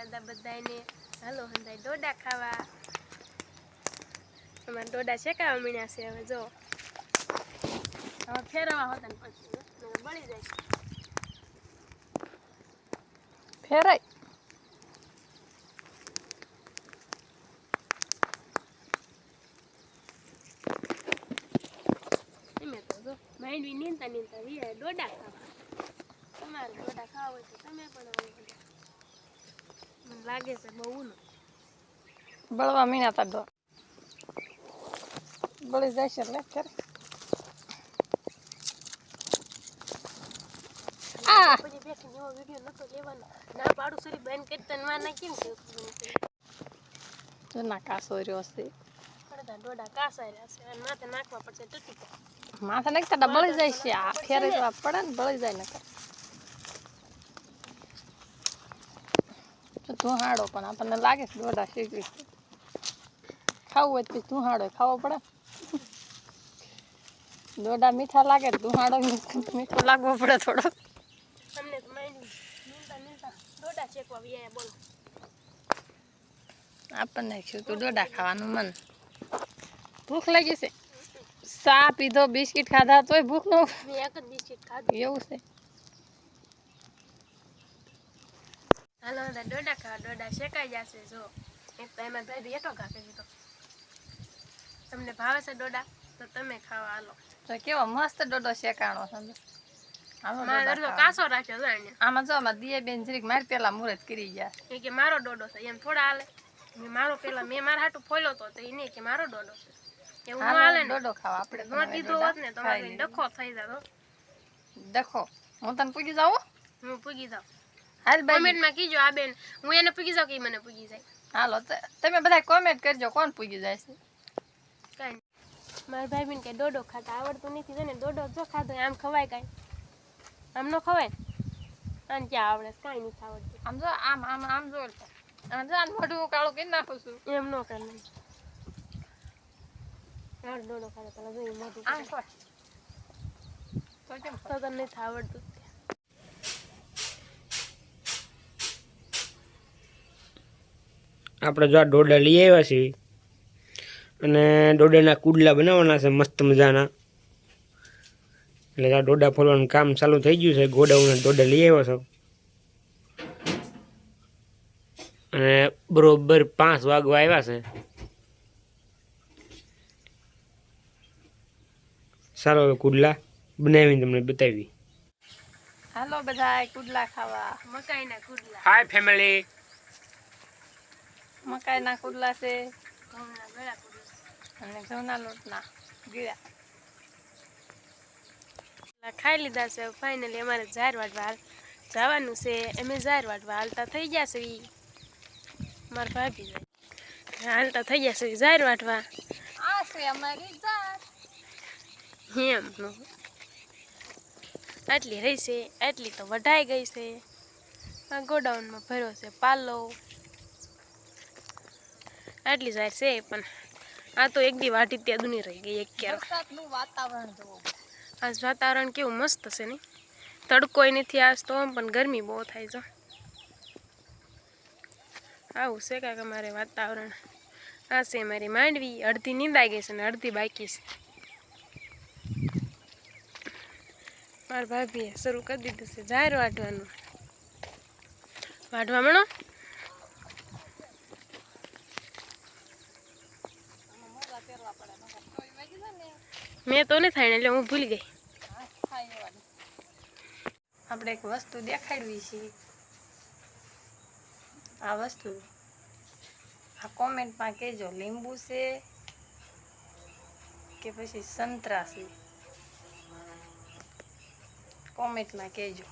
દાદા બધાને હાલો હંધાઈ ડોડા ખાવા અમારા ડોડા શેકાવા મીણ્યા છે હવે જો હવે ફેરવા હોતા ને પછી બળી જાય ફેરાય એમે તો જો માંડવી નીંદતા નીંદતા વીએ ડોડા ખાવા તમારે ડોડા ખાવા હોય તો તમે પણ મને લાગે છે બહુ નો બળવા મીણા તા ડો બળી જાય છે એટલે ફેર આ પછી બેઠી એવો વિડિયો નતો લેવાનો ના પાડું સરી બેન કરતા માં ના કેમ કે તો ના કાસો રહ્યો છે પડતા ડોડા કાસા રહ્યા છે અને માથે નાખવા પડશે તૂટી જાય માથે નાખતા બળી જાય છે આ ફેરે તો પડે ને બળી જાય ને ધુહાડો પણ આપણને લાગે છે ડોડા શીખવી ખાવું હોય તો ધુહાડો ખાવો પડે ડોડા મીઠા લાગે ધુહાડો મીઠો લાગવો પડે થોડો તમને તો માંડી નીંદતા નીંદતા ડોડા શેકવા વીએ બોલો આપણને શું તો ડોડા ખાવાનું મન ભૂખ લાગી છે ચા પીધો બિસ્કિટ ખાધા તોય ભૂખ ન મેં એક જ બિસ્કિટ ખાધું એવું છે હાલો બધા ડોડા ખાવા ડોડા શેકાઈ જશે જો એક તો એમાં ભાઈ એટો ઘા કરી દીધો તમને ભાવે છે ડોડા તો તમે ખાવા હાલો તો કેવો મસ્ત ડોડો શેકાણો સમજો મારે અડધો કાસો રાખ્યો છે એને આમાં જો આમાં દિયે બેન જરીક મારી પેલા મુહૂર્ત કરી ગયા કે મારો ડોડો છે એમ થોડા હાલે મેં મારો પેલા મેં મારા હાટું ફોલ્યો તો એને કે મારો ડોડો છે એવું ન હાલે ને ડોડો ખાવા આપણે નો દીધો હોત ને તમારે ડખો થઈ જાતો ડખો હું તને પૂગી જાઉં હું પૂગી જાઉં હાલ બાઈ કોમેન્ટમાં કીજો આ બેન હું એને પૂગી જાઉં કે મને પૂગી જાય હાલો તમે બધા કોમેન્ટ કરજો કોણ પૂગી જાય છે કાંઈ મારા ભાઈ બેન કે ડોડો ખાતા આવડતું નથી છે ને ડોડો જો ખાધો આમ ખવાય કાંઈ આમ ન ખવાય આને ક્યાં આવડે કાંઈ નથી આવડતું આમ જો આમ આમ આમ જો આમ જો આમ મોઢું કાળું કરી નાખું છું એમ ન કર નહીં આવડે ડોડો ખાધો પેલા જોઈ મોઢું આમ ખવાય તો કેમ તો તને નથી આવડતું આપણે જો આ ડોડા લઈ આવ્યા છીએ અને ડોડાના કુડલા બનાવવાના છે મસ્ત મજાના એટલે આ ડોડા ફોલવાનું કામ ચાલુ થઈ ગયું છે ગોડાઉન ડોડા લઈ આવ્યો છો અને બરોબર 5 વાગવા આવ્યા છે સારો કુડલા બનાવીને તમને બતાવી હાલો બધા કુડલા ખાવા મકાઈના કુડલા હાય ફેમિલી મકાઈના કુડલા છે ઘઉંના ગળા કુડલા અને ઘઉંના લોટના ગીરા ખાઈ લીધા છે ફાઇનલી અમારે જાહેર વાટવા જવાનું છે અમે જાહેર વાટવા હાલતા થઈ ગયા છે મારા ભાભી જાય હાલતા થઈ ગયા છે જાહેર વાટવા આ છે અમારી જાત એમ આટલી રહી છે આટલી તો વઢાઈ ગઈ છે આ ગોડાઉનમાં ભર્યો છે પાલો આટલી જાહેર છે પણ આ તો એક દી વાટી ત્યાં દુની રહી ગઈ એક ક્યાર વરસાદનું વાતાવરણ જોવો આજ વાતાવરણ કેવું મસ્ત છે ને તડકોય નથી આજ તો પણ ગરમી બહુ થાય છે આવું છે કાંઈક અમારે વાતાવરણ આ છે મારી માંડવી અડધી નીંદાઈ ગઈ છે ને અડધી બાકી છે મારા ભાભીએ શરૂ કરી દીધું છે જાહેર વાટવાનું વાટવા મણો મેં તો નહીં થાય ને એટલે હું ભૂલી ગઈ આપણે એક વસ્તુ દેખાડવી છે આ વસ્તુ આ કોમેન્ટમાં કહેજો લીંબુ છે કે પછી સંતરા છે કોમેન્ટમાં કહેજો